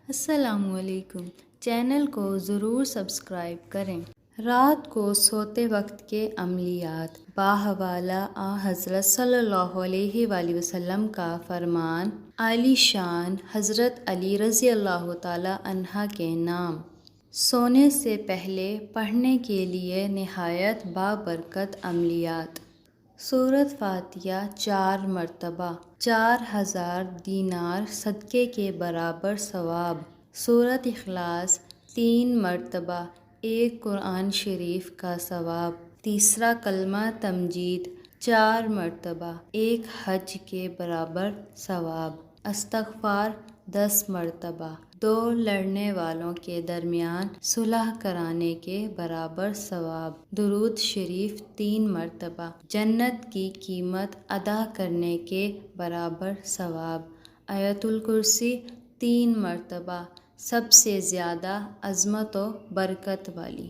السلام علیکم، چینل کو ضرور سبسکرائب کریں۔ رات کو سوتے وقت کے عملیات باحوالہ حضرت صلی اللہ علیہ وآلہ وسلم کا فرمان، عالی شان حضرت علی رضی اللہ تعالی عنہ کے نام۔ سونے سے پہلے پڑھنے کے لیے نہایت بابرکت عملیات: سورۃ فاتحہ 4 مرتبہ، 4000 دینار صدقے کے برابر ثواب۔ سورۃ اخلاص 3 مرتبہ، 1 قرآن شریف کا ثواب۔ تیسرا کلمہ تمجید 4 مرتبہ، 1 حج کے برابر ثواب۔ استغفار 10 مرتبہ، 2 لڑنے والوں کے درمیان صلح کرانے کے برابر ثواب۔ درود شریف 3 مرتبہ، جنت کی قیمت ادا کرنے کے برابر ثواب۔ آیت الکرسی 3 مرتبہ، سب سے زیادہ عظمت و برکت والی۔